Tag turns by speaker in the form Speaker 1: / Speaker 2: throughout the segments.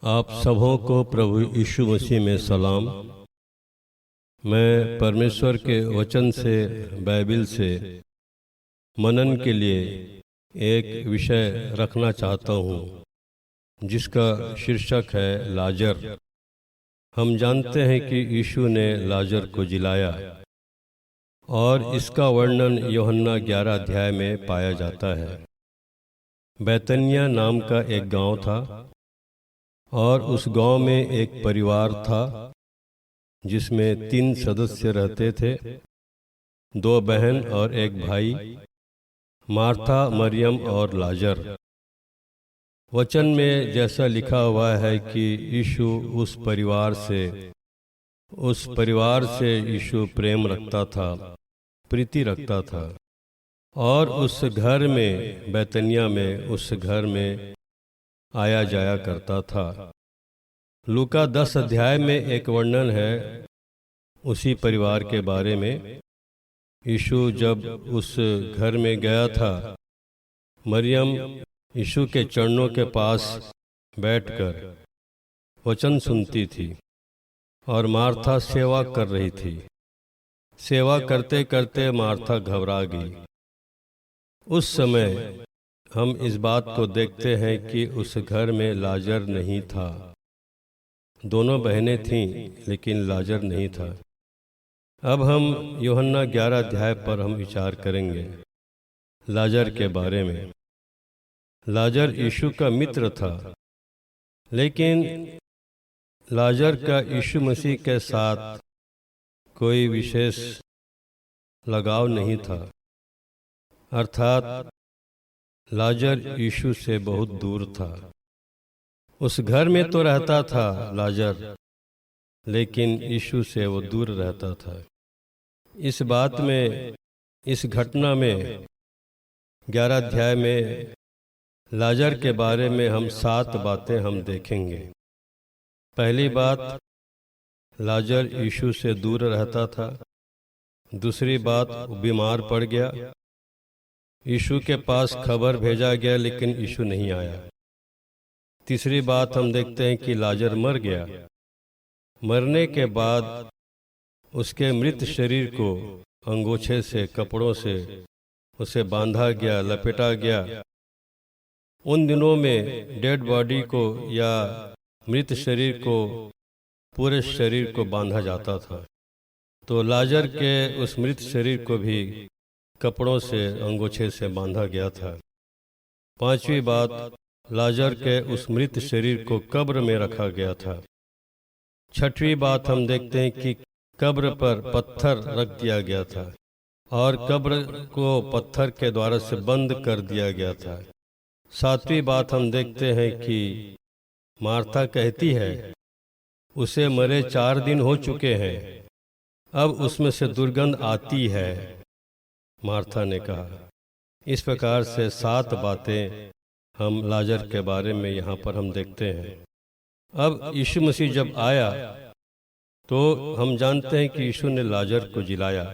Speaker 1: आप सबों को प्रभु यीशु मसीह में सलाम। मैं परमेश्वर के वचन से, बाइबल से मनन के लिए एक विषय रखना चाहता हूँ, जिसका शीर्षक है लाजर। हम जानते हैं कि यीशु ने लाजर को जिलाया और इसका वर्णन यूहन्ना 11 अध्याय में पाया जाता है। बैतनिया नाम का एक गांव था और उस गांव में एक परिवार था जिसमें 3 सदस्य रहते थे, 2 बहन और एक भाई, मार्था, मरियम और लाजर। वचन में जैसा लिखा हुआ है कि यीशु उस परिवार से यीशु प्रेम रखता था, प्रीति रखता था और उस घर में, बैतनिया में, उस घर में आया जाया करता था। लूका 10 अध्याय में एक वर्णन है उसी परिवार के बारे में। यीशु जब उस घर में गया था, मरियम यीशु के चरणों के पास बैठकर वचन सुनती थी और मार्था सेवा कर रही थी। सेवा करते करते मार्था घबरा गई। उस समय हम इस बात को देखते हैं कि उस घर में लाजर नहीं था। दोनों बहनें थीं लेकिन लाजर नहीं था। अब हम यूहन्ना 11 अध्याय पर हम विचार करेंगे लाजर के बारे में। लाजर यीशु का मित्र था, लेकिन लाजर का यीशु मसीह के साथ कोई विशेष लगाव नहीं था। अर्थात लाजर यीशु से बहुत दूर था। उस घर में तो रहता था लाजर, लेकिन यीशु से वो दूर रहता था। इस बात में, इस घटना में 11 अध्याय में लाजर के बारे में हम 7 बातें हम देखेंगे। पहली बात, लाजर यीशु से दूर रहता था। दूसरी बात, वो बीमार पड़ गया। यीशु के पास खबर भेजा गया लेकिन यीशु नहीं आया। तीसरी बात हम देखते हैं कि लाजर मर गया। मरने के बाद उसके मृत शरीर को अंगोछे से, कपड़ों से उसे बांधा गया, लपेटा गया। उन दिनों में डेड बॉडी को या मृत शरीर को पूरे शरीर को बांधा जाता था। तो लाजर के उस मृत शरीर को भी कपड़ों से, अंगोछे से बांधा गया था। पांचवी बात, लाजर के उस मृत शरीर को कब्र में रखा गया था। छठवीं बात हम देखते हैं कि कब्र पर पत्थर रख दिया गया था और कब्र को पत्थर के द्वारा से बंद कर दिया गया था। सातवीं बात हम देखते हैं कि मार्था कहती है उसे मरे 4 दिन हो चुके हैं, अब उसमें से दुर्गंध आती है, मार्था ने कहा। इस प्रकार से 7 बातें हम लाजर के बारे में यहाँ पर हम देखते हैं। अब यीशु मसीह जब आया तो हम जानते हैं कि यीशु ने लाजर को जिलाया,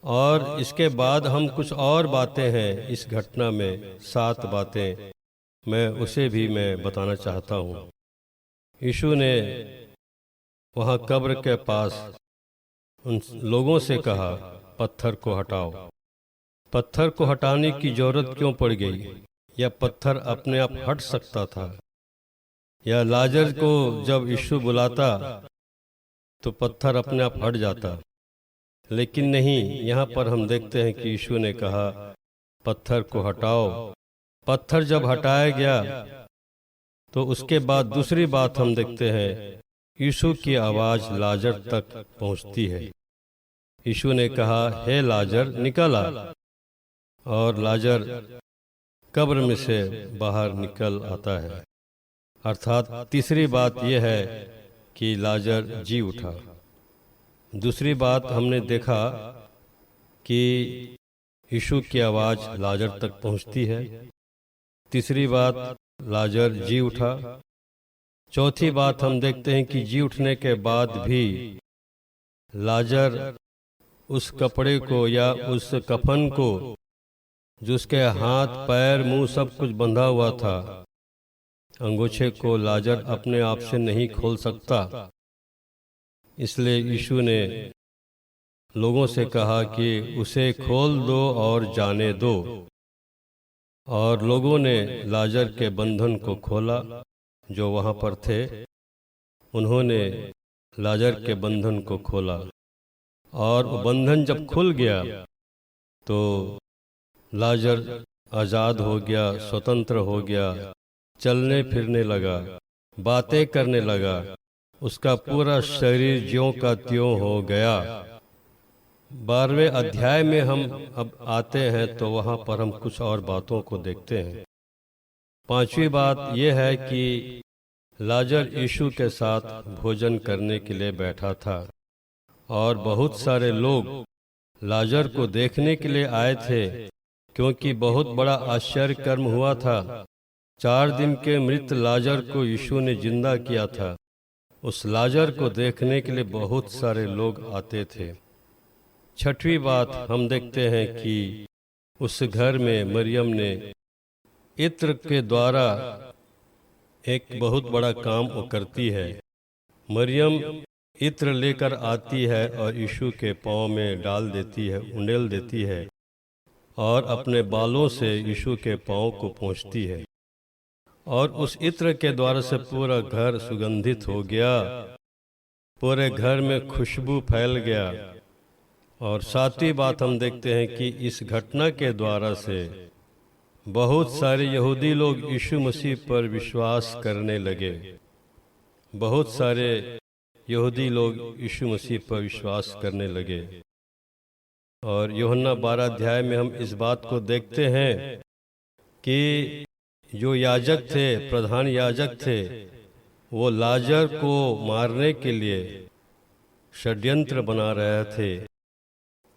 Speaker 1: और इसके बाद हम कुछ और बातें हैं इस घटना में, 7 बातें मैं बताना चाहता हूँ। यीशु ने वहाँ कब्र के पास उन लोगों से कहा, पत्थर को हटाओ। पत्थर को हटाने की जरूरत क्यों पड़ गई? या पत्थर अपने आप हट सकता था? या लाजर को जब यीशु बुलाता तो पत्थर अपने आप हट जाता? लेकिन नहीं, यहाँ पर हम देखते हैं कि यीशु ने कहा पत्थर को हटाओ। पत्थर जब हटाया गया तो उसके बाद दूसरी बात हम देखते हैं, यीशु की आवाज़ लाजर तक पहुँचती है। यीशु ने कहा, हे लाजर निकल आ, और लाजर कब्र में से बाहर निकल आता है। अर्थात तीसरी बात यह है कि लाजर जी उठा। दूसरी बात हमने देखा कि यीशु की आवाज़ लाजर तक पहुंचती है। तीसरी बात, लाजर जी उठा। चौथी बात हम देखते हैं कि जी उठने के बाद भी लाजर उस कपड़े को या उस कफन को, जो उसके हाथ, पैर, मुंह सब कुछ बंधा हुआ था, अंगोछे को लाजर अपने आप से नहीं खोल सकता, इसलिए यीशु ने लोगों से कहा कि उसे खोल दो और जाने दो। और लोगों ने लाजर के बंधन को खोला जो वहाँ पर थे। उन्होंने लाजर के बंधन को खोला और वो बंधन जब खुल गया तो लाजर आज़ाद हो गया, स्वतंत्र हो गया, चलने फिरने लगा, बातें करने लगा। उसका पूरा शरीर ज्यों का त्यों हो गया। 12वें अध्याय में हम अब आते हैं तो वहाँ पर हम कुछ और बातों को देखते हैं। 5वीं बात यह है कि लाजर यीशु के साथ भोजन करने के लिए बैठा था और बहुत सारे लोग लाजर को देखने के लिए आए थे, क्योंकि बहुत बड़ा आश्चर्य कर्म हुआ था। 4 दिन के मृत लाजर को यीशु ने जिंदा किया था। उस लाजर को देखने के लिए बहुत सारे लोग आते थे। 6वीं बात हम देखते हैं कि उस घर में मरियम ने इत्र के द्वारा एक बहुत बड़ा काम वो करती है। मरियम इत्र लेकर आती है और यीशु के पाँव में डाल देती है, उंडेल देती है और अपने बालों से यीशु के पाँव को पोंछती है और उस इत्र के द्वारा से पूरा घर सुगंधित हो गया, पूरे घर में खुशबू फैल गया। और 7वीं बात हम देखते हैं कि इस घटना के द्वारा से बहुत सारे यहूदी लोग यीशु मसीह पर विश्वास करने लगे। बहुत सारे यहूदी लोग यीशु मसीह पर विश्वास करने लगे। और यूहन्ना 12 अध्याय में हम इस बात को देखते हैं कि जो याजक थे, प्रधान याजक थे, वो लाजर को मारने के लिए षड्यंत्र बना रहे थे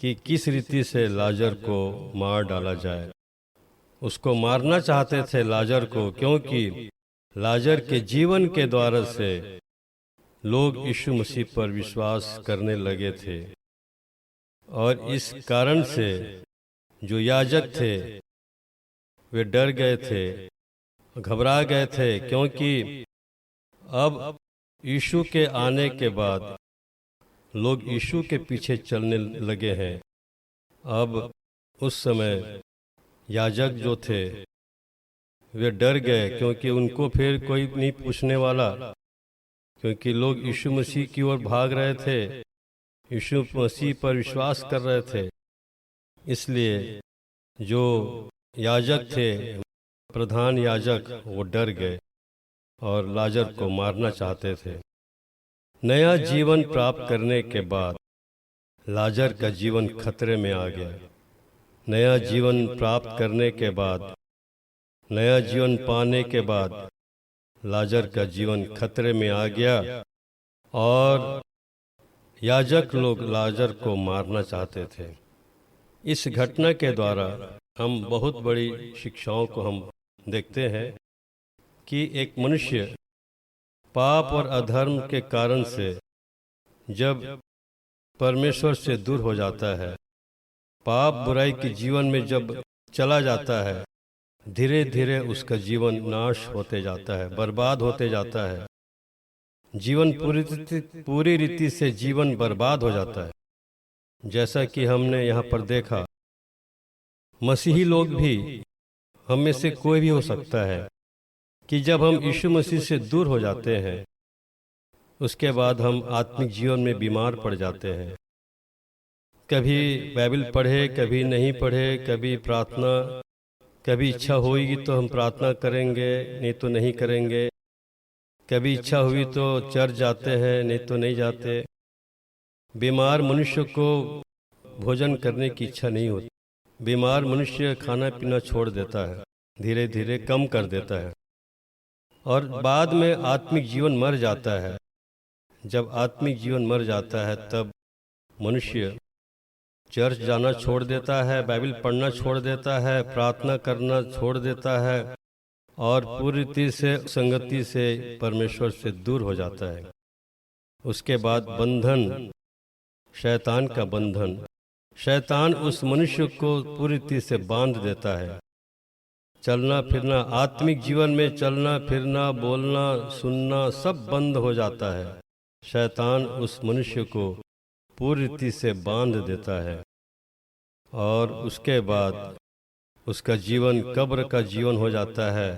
Speaker 1: कि किस रीति से लाजर को मार डाला जाए। उसको मारना चाहते थे लाजर को, क्योंकि लाजर के जीवन के द्वारा से लोग यीशु मसीह पर विश्वास करने लगे थे। और इस कारण से जो याजक थे वे डर गए थे, घबरा गए थे, क्योंकि अब यीशु के आने के बाद लोग यीशु के पीछे चलने लगे हैं। अब उस समय याजक जो थे वे डर गए, क्योंकि उनको फिर कोई नहीं पूछने वाला, क्योंकि लोग यीशु मसीह की ओर भाग रहे थे, यीशु मसीह पर विश्वास कर रहे थे। इसलिए जो याजक थे, प्रधान याजक, वो डर गए और लाजर को मारना चाहते थे। नया जीवन प्राप्त करने के बाद लाजर का जीवन खतरे में आ गया। नया जीवन प्राप्त करने के बाद, नया जीवन पाने के बाद लाजर का जीवन खतरे में आ गया और याजक लोग लाजर को मारना चाहते थे। इस घटना के द्वारा हम बहुत बड़ी शिक्षाओं को हम देखते हैं कि एक मनुष्य पाप और अधर्म के कारण से जब परमेश्वर से दूर हो जाता है, पाप बुराई के जीवन में जब चला जाता है, धीरे धीरे उसका जीवन नाश होते जाता है, बर्बाद होते जाता है। जीवन पूरी रीति से जीवन बर्बाद हो जाता है। जैसा कि हमने यहाँ पर देखा, मसीही लोग भी, हम में से कोई भी हो सकता है कि जब हम यीशु मसीह से दूर हो जाते हैं, उसके बाद हम आत्मिक जीवन में बीमार पड़ जाते हैं। कभी बाइबल पढ़े, कभी नहीं पढ़े, कभी प्रार्थना, कभी इच्छा होगी तो हम प्रार्थना करेंगे, नहीं तो नहीं करेंगे। कभी इच्छा हुई तो चर्च जाते हैं, नहीं तो नहीं जाते। बीमार मनुष्य को भोजन करने की इच्छा नहीं होती। बीमार मनुष्य खाना पीना छोड़ देता है, धीरे धीरे कम कर देता है और बाद में आत्मिक जीवन मर जाता है। जब आत्मिक जीवन मर जाता है तब मनुष्य चर्च जाना छोड़ देता है, बाइबल पढ़ना छोड़ देता है, प्रार्थना करना छोड़ देता है और पूरी रीति से संगति से परमेश्वर से दूर हो जाता है। उसके बाद बंधन, शैतान का बंधन, शैतान उस मनुष्य को पूरी रीति से बांध देता है। चलना फिरना, आत्मिक जीवन में चलना फिरना, बोलना सुनना सब बंद हो जाता है। शैतान उस मनुष्य को पूरी रीति से बांध देता है और उसके बाद उसका जीवन कब्र का जीवन हो जाता है।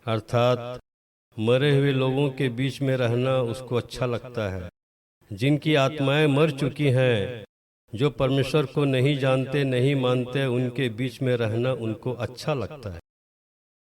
Speaker 1: अर्थात मरे हुए लोगों के बीच में रहना उसको अच्छा लगता है। जिनकी आत्माएं मर चुकी हैं, जो परमेश्वर को नहीं जानते नहीं मानते, उनके बीच में रहना उनको अच्छा लगता है।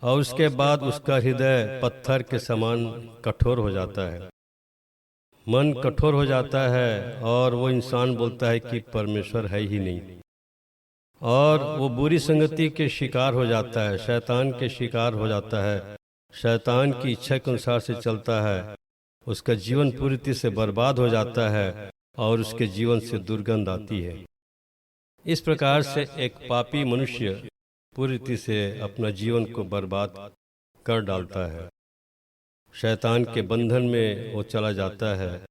Speaker 1: और उसके बाद उसका हृदय पत्थर के समान कठोर हो जाता है, मन कठोर हो जाता है और वो इंसान बोलता है कि परमेश्वर है ही नहीं। और वो बुरी संगति के शिकार हो जाता है, शैतान के शिकार हो जाता है, शैतान की इच्छा के अनुसार से चलता है। उसका जीवन पूरी तरह से बर्बाद हो जाता है और उसके जीवन से दुर्गंध आती है। इस प्रकार से एक पापी मनुष्य पूरी तरह से अपना जीवन को बर्बाद कर डालता है। शैतान के बंधन में वो चला जाता है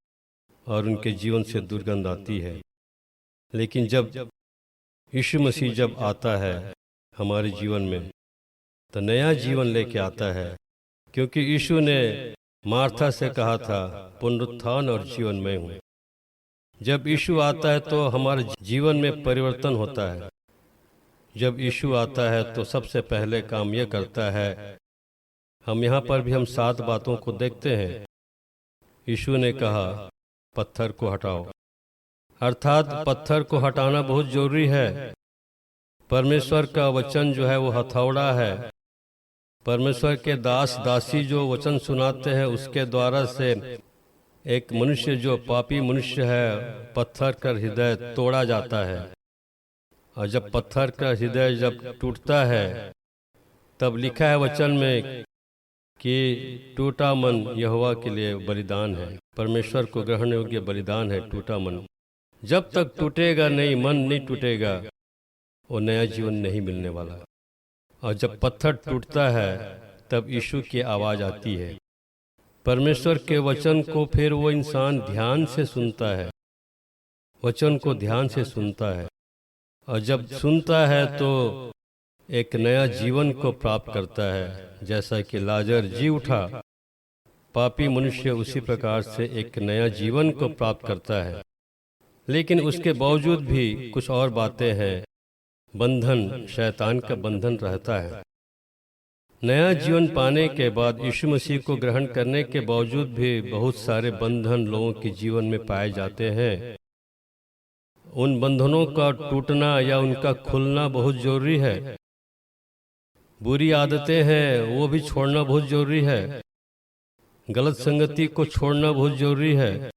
Speaker 1: और उनके जीवन से दुर्गंध आती है। लेकिन जब यीशु मसीह जब आता है हमारे जीवन में, तो नया जीवन लेके आता है। क्योंकि यीशु ने मार्था से कहा था, पुनरुत्थान और जीवन मैं हूँ। जब यीशु आता है तो हमारे जीवन में परिवर्तन होता है। जब यीशु आता है तो सबसे पहले काम यह करता है, हम यहाँ पर भी हम 7 बातों को देखते हैं। यीशु ने कहा पत्थर को हटाओ, अर्थात पत्थर को हटाना बहुत जरूरी है। परमेश्वर का वचन जो है वो हथौड़ा है। परमेश्वर के दास दासी जो वचन सुनाते हैं उसके द्वारा से एक मनुष्य जो पापी मनुष्य है, पत्थर का हृदय तोड़ा जाता है। और जब पत्थर का हृदय जब टूटता है, तब लिखा है वचन में कि टूटा मन यहोवा के लिए बलिदान है, परमेश्वर को ग्रहण योग्य बलिदान है टूटा मन। जब तक टूटेगा नहीं, मन नहीं टूटेगा, वो नया जीवन नहीं मिलने वाला। और जब पत्थर टूटता है तब यीशु की आवाज़ आती है। परमेश्वर के वचन को फिर वो इंसान ध्यान से सुनता है, वचन को ध्यान से सुनता है। और जब सुनता है तो एक नया जीवन को प्राप्त करता है। जैसा कि लाजर जी उठा, पापी मनुष्य उसी प्रकार से एक नया जीवन को प्राप्त करता है। लेकिन उसके बावजूद भी कुछ और बातें हैं। बंधन, शैतान का बंधन रहता है। नया जीवन पाने के बाद, यीशु मसीह को ग्रहण करने के बावजूद भी बहुत सारे बंधन लोगों के जीवन में पाए जाते हैं। उन बंधनों का टूटना या उनका खुलना बहुत जरूरी है। बुरी आदतें हैं वो भी छोड़ना बहुत जरूरी है। गलत संगति को छोड़ना बहुत जरूरी है।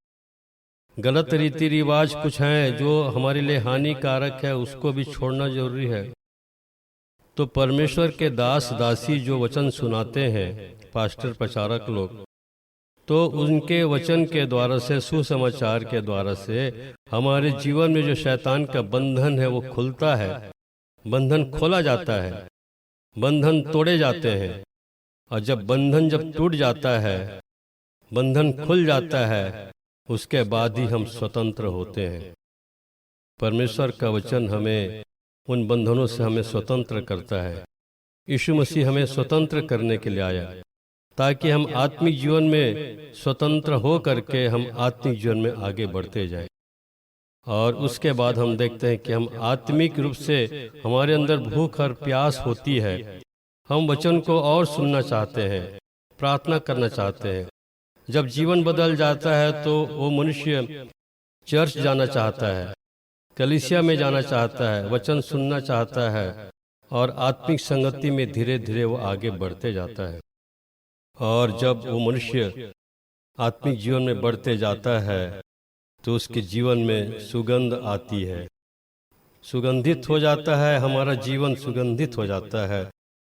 Speaker 1: गलत रीति रिवाज कुछ हैं जो हमारे लिए हानिकारक है, उसको भी छोड़ना जरूरी है। तो परमेश्वर के दास दासी जो वचन सुनाते हैं, पास्टर प्रचारक लोग, तो उनके वचन के द्वारा से, सुसमाचार के द्वारा से हमारे जीवन में जो शैतान का बंधन है वो खुलता है, बंधन खोला जाता है, बंधन तोड़े जाते हैं। और जब बंधन जब टूट जाता है, बंधन खुल जाता है, उसके बाद ही हम स्वतंत्र होते हैं। परमेश्वर का वचन हमें उन बंधनों से हमें स्वतंत्र करता है। यीशु मसीह हमें स्वतंत्र करने के लिए आया ताकि हम आत्मिक जीवन में स्वतंत्र हो करके हम आत्मिक जीवन में आगे बढ़ते जाएं। और उसके बाद हम देखते हैं कि हम आत्मिक रूप से, हमारे अंदर भूख और प्यास होती है। हम वचन को और सुनना चाहते हैं, प्रार्थना करना चाहते हैं। जब जीवन बदल जाता है तो वो मनुष्य चर्च जाना चाहता है, कलीसिया में जाना चाहता है, वचन सुनना चाहता है और आत्मिक संगति में धीरे धीरे वो आगे बढ़ते जाता है। और जब वो मनुष्य आत्मिक जीवन में बढ़ते जाता है तो उसके जीवन में सुगंध आती है, सुगंधित हो जाता है, हमारा जीवन सुगंधित हो जाता है।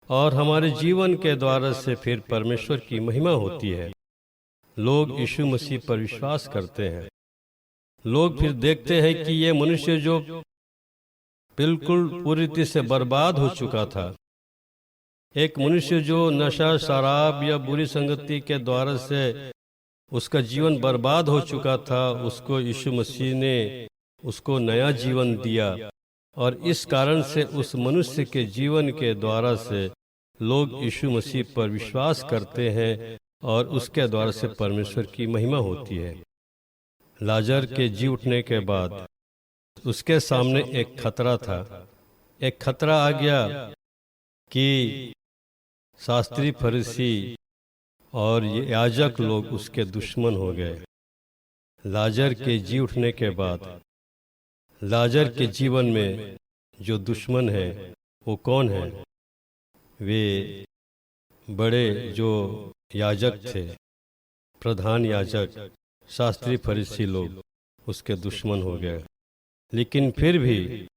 Speaker 1: और हमारे जीवन के द्वारा से फिर परमेश्वर की महिमा होती है। लोग यीशु मसीह पर विश्वास करते हैं। लोग फिर देखते हैं कि ये मनुष्य जो बिल्कुल पूरी रीति से बर्बाद हो चुका था, एक मनुष्य जो नशा शराब या बुरी संगति के द्वारा से उसका जीवन बर्बाद हो चुका था, उसको यीशु मसीह ने उसको नया जीवन दिया। और इस कारण से उस मनुष्य के जीवन के द्वारा से लोग यीशु मसीह पर विश्वास करते हैं और उसके द्वारा से परमेश्वर की महिमा होती है। लाजर के जी उठने के बाद उसके सामने एक खतरा था। एक खतरा आ गया कि शास्त्री फरीसी और ये याजक लोग उसके दुश्मन हो गए। लाजर के जी उठने के बाद लाजर के जीवन में जो दुश्मन है वो कौन है? वे बड़े जो याजक थे, प्रधान याजक, शास्त्री फरीसी लोग उसके दुश्मन हो गए। लेकिन फिर भी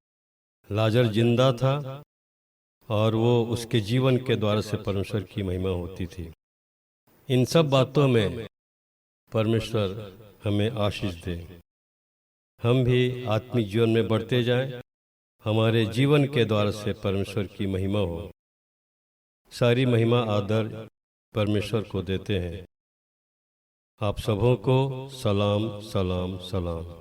Speaker 1: लाजर जिंदा था और वो उसके जीवन के द्वारा से परमेश्वर की महिमा होती थी। इन सब बातों में परमेश्वर हमें आशीष दे। हम भी आत्मिक जीवन में बढ़ते जाएं, हमारे जीवन के द्वारा से परमेश्वर की महिमा हो। सारी महिमा आदर परमेश्वर को देते हैं। आप सबों को सलाम सलाम सलाम।